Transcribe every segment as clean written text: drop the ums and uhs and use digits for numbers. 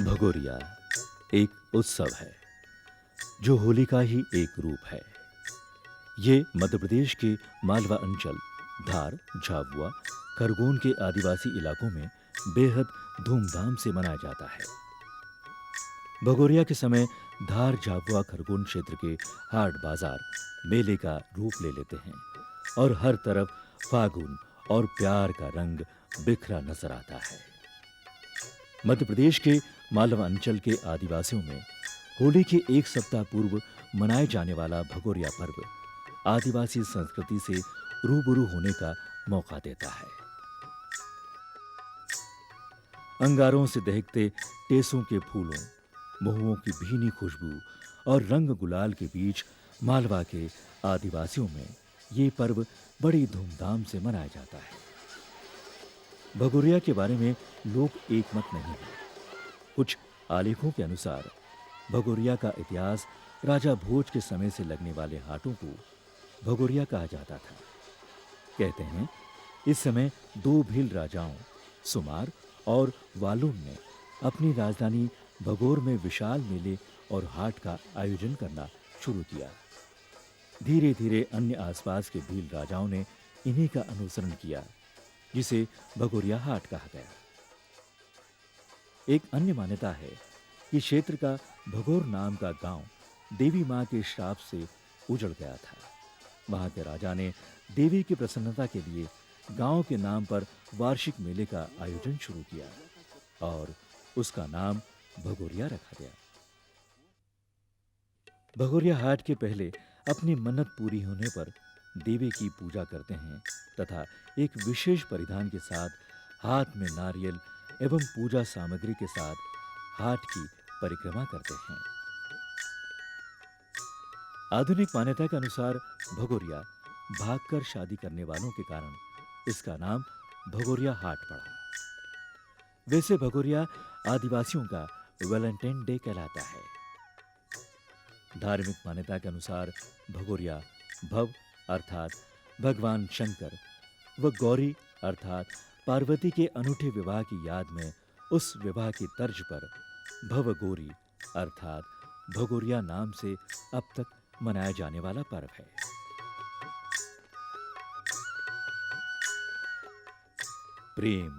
भगोरिया एक उत्सव है जो होली का ही एक रूप है। ये मध्य प्रदेश के मालवा अंचल, धार, झाबुआ, खरगोन के आदिवासी इलाकों में बेहद धूमधाम से मनाया जाता है। भगोरिया के समय धार, झाबुआ, खरगोन क्षेत्र के हाट बाजार मेले का रूप ले लेते हैं और हर तरफ फागुन और प्यार का रंग बिखरा नजर आता है। मध्य प्रदेश के मालवा अंचल के आदिवासियों में होली के एक सप्ताह पूर्व मनाए जाने वाला भगोरिया पर्व आदिवासी संस्कृति से रूबरू होने का मौका देता है। अंगारों से दहकते टेसों के फूलों, महुओं की भीनी खुशबू और रंग गुलाल के बीच मालवा के आदिवासियों में ये पर्व बड़ी धूमधाम से मनाया जाता है। भगोरिया के बारे में लोग एकमत नहीं हैं। कुछ आलेखों के अनुसार भगोरिया का इतिहास राजा भोज के समय से लगने वाले हाटों को भगोरिया कहा जाता था। कहते हैं इस समय दो भील राजाओं सुमार और वालून ने अपनी राजधानी भगोर में विशाल मेले और हाट का आयोजन करना शुरू किया। धीरे धीरे अन्य आसपास के भील राजाओं ने इन्हीं का अनुसरण किया, जिसे भगोरिया हाट कहा गया। एक अन्य मान्यता है कि क्षेत्र का भगोर नाम का गांव देवी मां के श्राप से उजड़ गया था। वहां के राजा ने देवी की प्रसन्नता के लिए गांव के नाम पर वार्षिक मेले का आयोजन शुरू किया और उसका नाम भगोरिया रखा गया। भगोरिया हाट के पहले अपनी मन्नत पूरी होने पर देवी की पूजा करते हैं तथा एक विशेष परिधान के साथ हाथ में नारियल एवं पूजा सामग्री के साथ हाट की परिक्रमा करते हैं। आधुनिक मान्यता के अनुसार भगोरिया भागकर शादी करने वालों के कारण इसका नाम भगोरिया हाट पड़ा। वैसे भगोरिया आदिवासियों का वैलेंटाइन डे कहलाता है। धार्मिक मान्यता के अनुसार भगोरिया भव अर्थात भगवान शंकर व गौरी अर्थात पार्वती के अनूठे विवाह की याद में उस विवाह की तर्ज पर भवगोरी अर्थात भगोरिया नाम से अब तक मनाया जाने वाला पर्व है। प्रेम,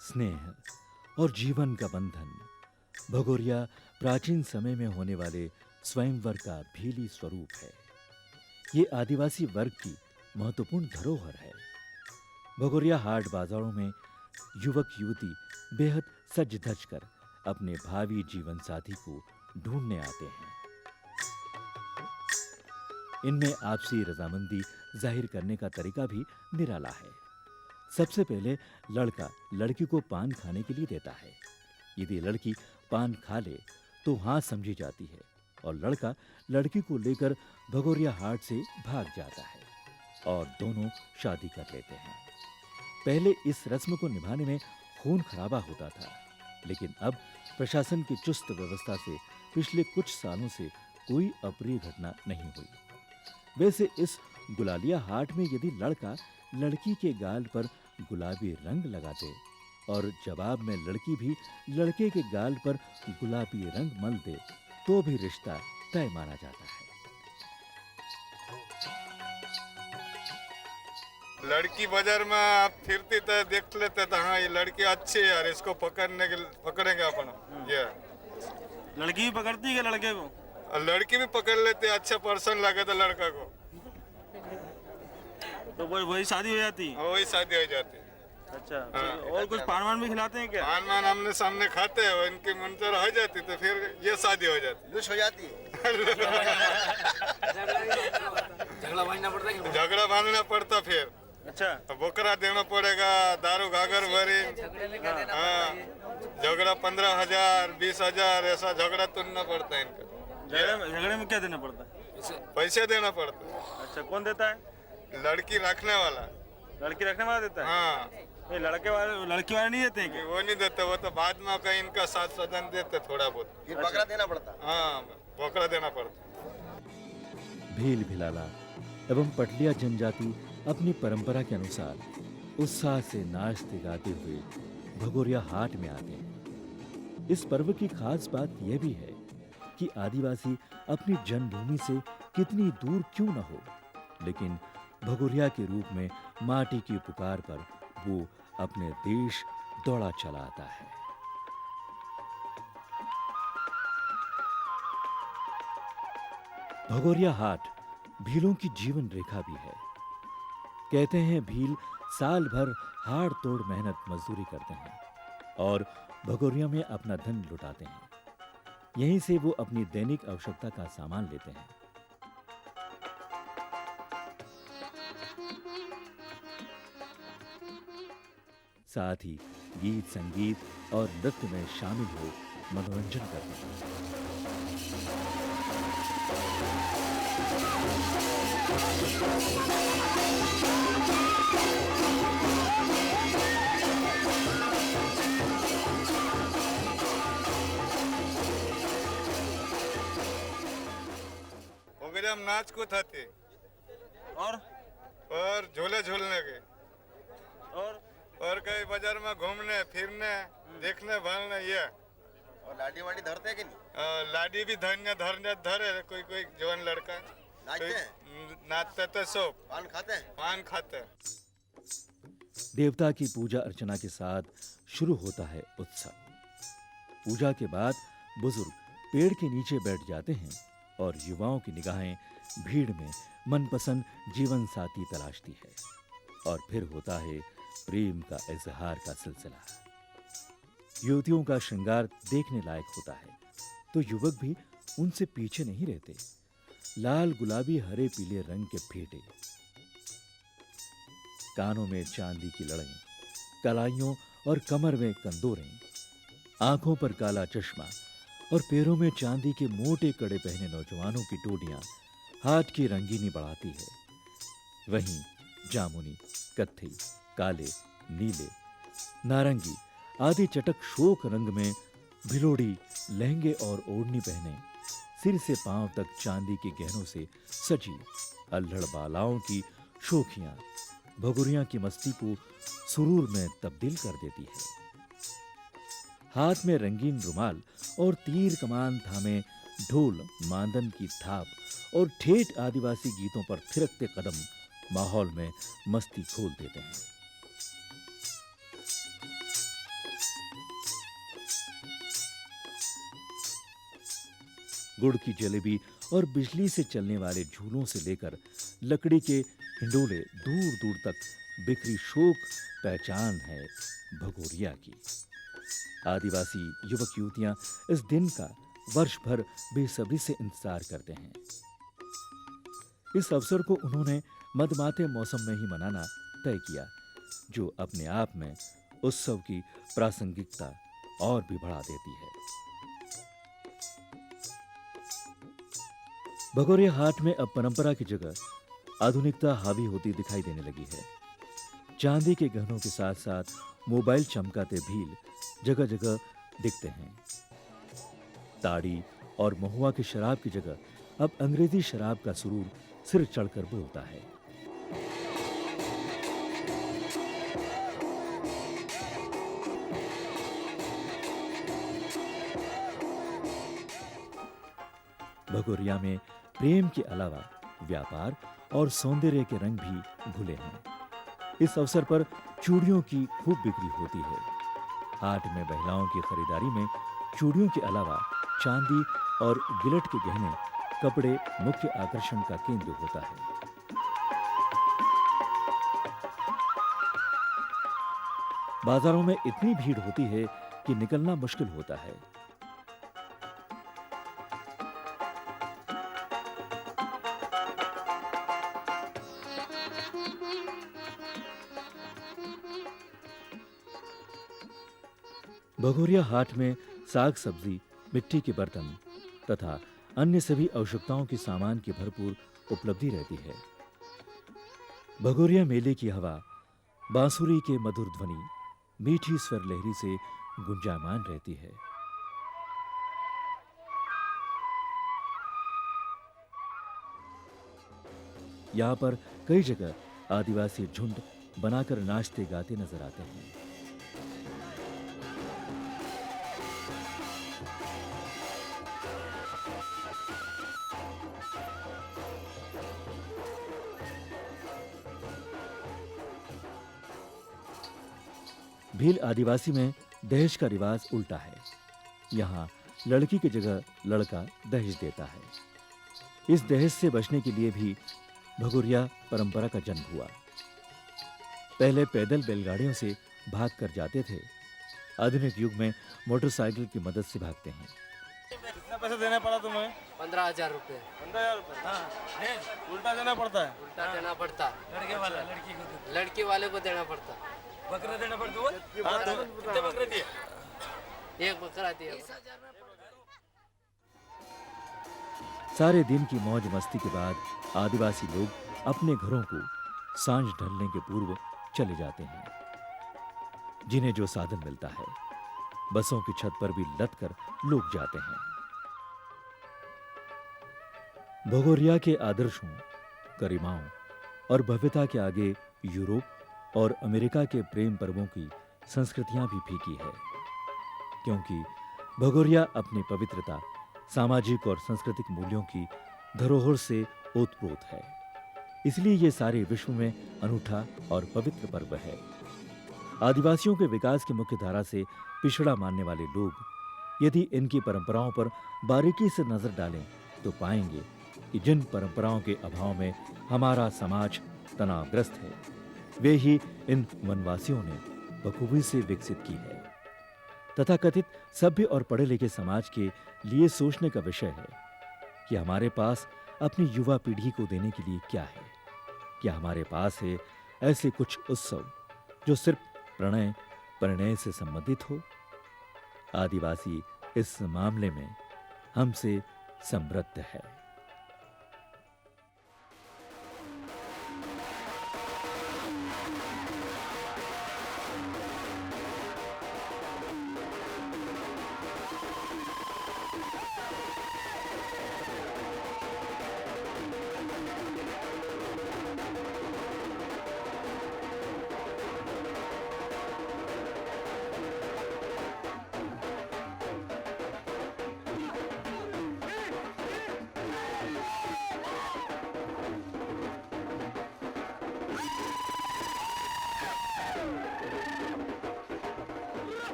स्नेह और जीवन का बंधन भगोरिया प्राचीन समय में होने वाले स्वयंवर का भीली स्वरूप है। ये आदिवासी वर्ग की महत्वपूर्ण धरोहर है। भगोरिया हाट बाजारों में युवक युवती बेहद सज धज कर अपने भावी जीवन साथी को ढूंढने आते हैं। इनमें आपसी रजामंदी जाहिर करने का तरीका भी निराला है। सबसे पहले लड़का लड़की को पान खाने के लिए देता है। यदि लड़की पान खा ले तो हाँ समझी जाती है और लड़का लड़की को लेकर भगोरिया हाट से भाग जाता है और दोनों शादी कर लेते हैं। पहले इस रस्म को निभाने में खून खराबा होता था, लेकिन अब प्रशासन की चुस्त व्यवस्था से पिछले कुछ सालों से कोई अप्रिय घटना नहीं हुई। वैसे इस गुलालिया हाट में यदि लड़का लड़की के गाल पर गुलाबी रंग लगा दे और जवाब में लड़की भी लड़के के गाल पर गुलाबी रंग मल दे तो भी रिश्ता तय माना जाता है। लड़की बाजार में आप फिरती तो देख लेते तो हाँ ये लड़की अच्छी है यार, इसको पकड़ेंगे अपन। ये लड़की भी पकड़ती है लड़के को? और लड़की भी पकड़ लेते, अच्छा पर्सन लगे तो लड़का को तो वही शादी हो जाती है? वही शादी हो जाती। अच्छा। हाँ। और कुछ पान वान भी खिलाते हैं क्या? पान वान हमने सामने खाते हैं, इनकी मंजूर हो जाती तो फिर ये शादी हो जाती। लुश हो जाती है। झगड़ा बांधना पड़ता फिर। अच्छा। बोकरा देना पड़ेगा, दारू घाघर भरी। हाँ, झगड़ा 15,000 20,000 ऐसा झगड़ा तुलना पड़ता है इनका। झगड़े में क्या देना पड़ता है? पैसे देना पड़ता है। अच्छा, कौन देता है? लड़की रखने वाला। लड़की रखने वाला देता है? हाँ। ये लड़की वाले नहीं देते हैं क्या? वो नहीं देते, वो तो बाद में कहीं इनका साथ सदन देते थोड़ा बहुत। फिर बकरा देना पड़ता। हाँ, बकरा देना पड़ता। भील भिलाला एवं पटलिया जनजाति अपनी परंपरा के अनुसार उत्साह से नाचते गाते हुए भगोरिया हाट में आते हैं। इस पर्व की खास बात यह भी है कि आदिवासी अपनी जन्मभूमि से कितनी दूर क्यों न हो, लेकिन भगोरिया के रूप में माटी की पुकार पर वो अपने देश दौड़ा चला आता है। भगोरिया हाट भीलों की जीवन रेखा भी है। कहते हैं भील साल भर हाड़ तोड़ मेहनत मजदूरी करते हैं और भगोरिया में अपना धन लुटाते हैं। यहीं से वो अपनी दैनिक आवश्यकता का सामान लेते हैं। साथ ही गीत संगीत और नृत्य में शामिल हो मनोरंजन करते हैं। वगैरह हम नाच को थाते और झूले झूलने के और और कहीं बाजार में घूमने फिरने देखने भालने ये और लाडी वाडी धरते हैं कि नहीं? लाडी भी धरने धरे कोई कोई जवान लड़का नाचते हैं? नाचते तो सब पान खाते हैं? पान खाते हैं। देवता की पूजा अर्चना के साथ शुरू होता है उत्सव। पूजा के बाद बुजुर्ग पेड़ के नीचे बैठ जाते हैं और युवाओं की निगाहें भीड़ में मनपसंद जीवन साथी तलाशती है और फिर होता है प्रेम का इजहार का सिलसिला। युवतियों का श्रृंगार देखने लायक होता है तो युवक भी उनसे पीछे नहीं रहते। लाल गुलाबी हरे पीले रंग के फेटे, कानों में चांदी की लड़ें, कलाइयों और कमर में कंदोरें, आंखों पर काला चश्मा और पैरों में चांदी के मोटे कड़े पहने नौजवानों की टोलियां हाथ की रंगीनी बढ़ाती है। वहीं जामुनी, कत्थई, काले, नीले, नारंगी आदि चटक शोक रंग में भिलोड़ी लहंगे और ओढ़नी पहने सिर से पांव तक चांदी के गहनों से सजी अल्हड़ बालाओं की शोखियां भगोरिया की मस्ती को सुरूर में तब्दील कर देती है। हाथ में रंगीन रुमाल और तीर कमान थामे ढोल मांदन की थाप और ठेठ आदिवासी गीतों पर थिरकते कदम माहौल में मस्ती खोल देते हैं। गुड़ की जलेबी और बिजली से चलने वाले झूलों से लेकर लकड़ी के हिंडोले दूर दूर तक बिखरी शोक पहचान है भगोरिया की। आदिवासी युवक युवतियां इस दिन का वर्ष भर बेसब्री से इंतजार करते हैं। इस अवसर को उन्होंने मदमाते मौसम में ही मनाना तय किया, जो अपने आप में उत्सव की प्रासंगिकता और भी बढ़ा देती है। भगोरिया हाट में अब परंपरा की जगह आधुनिकता हावी होती दिखाई देने लगी है। चांदी के गहनों के साथ साथ मोबाइल चमकाते भील जगह जगह दिखते हैं। ताड़ी और महुआ की शराब की जगह अब अंग्रेजी शराब का सुरूर सिर चढ़कर बोलता है। भगोरिया में प्रेम के अलावा व्यापार और सौंदर्य के रंग भी घुले हैं। इस अवसर पर चूड़ियों की खूब बिक्री होती है। हाट में महिलाओं की खरीदारी में चूड़ियों के अलावा चांदी और गिलट के गहने कपड़े मुख्य आकर्षण का केंद्र होता है। बाजारों में इतनी भीड़ होती है कि निकलना मुश्किल होता है। भगोरिया हाट में साग सब्जी, मिट्टी के बर्तन तथा अन्य सभी आवश्यकताओं के सामान की भरपूर उपलब्धि रहती है। भगोरिया मेले की हवा बांसुरी के मधुर ध्वनि, मीठी स्वर लहरी से गुंजायमान रहती है। यहाँ पर कई जगह आदिवासी झुंड बनाकर नाचते गाते नजर आते हैं। भील आदिवासी में दहेज का रिवाज उल्टा है। यहाँ लड़की की जगह लड़का दहेज देता है। इस दहेज से बचने के लिए भी भगोरिया परंपरा का जन्म हुआ। पहले पैदल बैलगाड़ियों से भाग कर जाते थे। आधुनिक युग में मोटरसाइकिल की मदद से भागते हैं। कितना पैसा देना पड़ा तुम्हें? 15,000 रुपये 15,000 रुपये। हाँ, उल्टा देना पड़ता है। उल्टा देना पड़ता, लड़की वाले को देना पड़ता। बकरा देना पड़ता है। हाँ, तो कितने बकरे दिए? एक बकरा दिया। सारे दिन की मौज मस्ती के बाद आदिवासी लोग अपने घरों को सांझ ढलने के पूर्व चले जाते हैं। जिन्हें जो साधन मिलता है, बसों की छत पर भी लद कर लोग जाते हैं। भगोरिया के आदर्शों, गरिमाओं और भव्यता के आगे यूरोप और अमेरिका के प्रेम पर्वों की संस्कृतियां भी फीकी है, क्योंकि भगोरिया अपनी पवित्रता, सामाजिक और सांस्कृतिक मूल्यों की धरोहर से ओतप्रोत है। इसलिए ये सारे विश्व में अनूठा और पवित्र पर्व है। आदिवासियों के विकास की मुख्य धारा से पिछड़ा मानने वाले लोग यदि इनकी परंपराओं पर बारीकी से नजर डालें तो पाएंगे कि जिन परंपराओं के अभाव में हमारा समाज तनावग्रस्त है, वे ही इन वनवासियों ने बखूबी से विकसित की है। तथाकथित सभ्य और पढ़े लिखे समाज के लिए सोचने का विषय है कि हमारे पास अपनी युवा पीढ़ी को देने के लिए क्या है। क्या हमारे पास है ऐसे कुछ उत्सव जो सिर्फ प्रणय परिणय से संबंधित हो? आदिवासी इस मामले में हमसे समृद्ध है।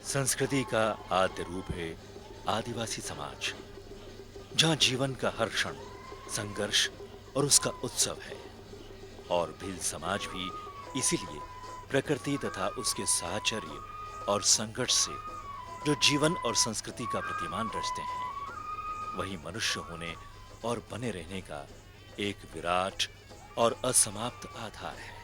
संस्कृति का आद्य रूप है आदिवासी समाज, जहां जीवन का हर क्षण संघर्ष और उसका उत्सव है। और भील समाज भी इसीलिए प्रकृति तथा उसके साहचर्य और संघर्ष से जो जीवन और संस्कृति का प्रतिमान रचते हैं, वही मनुष्य होने और बने रहने का एक विराट और असमाप्त आधार है।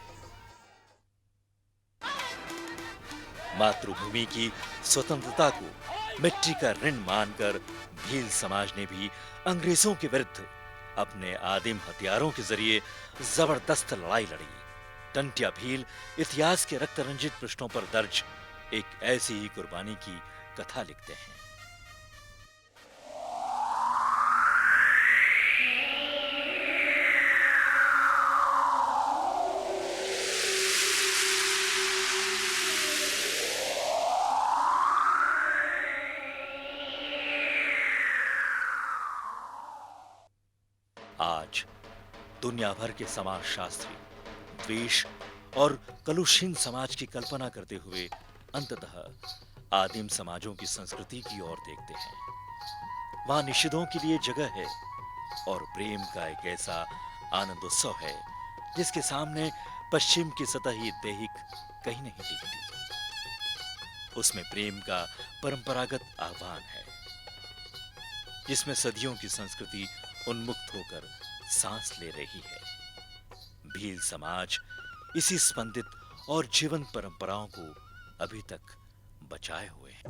मातृभूमि की स्वतंत्रता को मिट्टी का ऋण मानकर भील समाज ने भी अंग्रेजों के विरुद्ध अपने आदिम हथियारों के जरिए जबरदस्त लड़ाई लड़ी। टंट्या भील इतिहास के रक्त रंजित पृष्ठों पर दर्ज एक ऐसी ही कुर्बानी की कथा लिखते हैं। आज दुनिया भर के समाजशास्त्री द्वेष और कलुषहीन समाज की कल्पना करते हुए अंततः आदिम समाजों की संस्कृति की ओर देखते हैं। वहां निषेधों के लिए जगह है और प्रेम का एक ऐसा आनंदोत्सव है जिसके सामने पश्चिम की सतही दैहिक कहीं नहीं टिकती। उसमें प्रेम का परंपरागत आह्वान है, जिसमें सदियों की संस्कृति उन्मुक्त होकर सांस ले रही है। भील समाज इसी स्पंदित और जीवंत परंपराओं को अभी तक बचाए हुए है।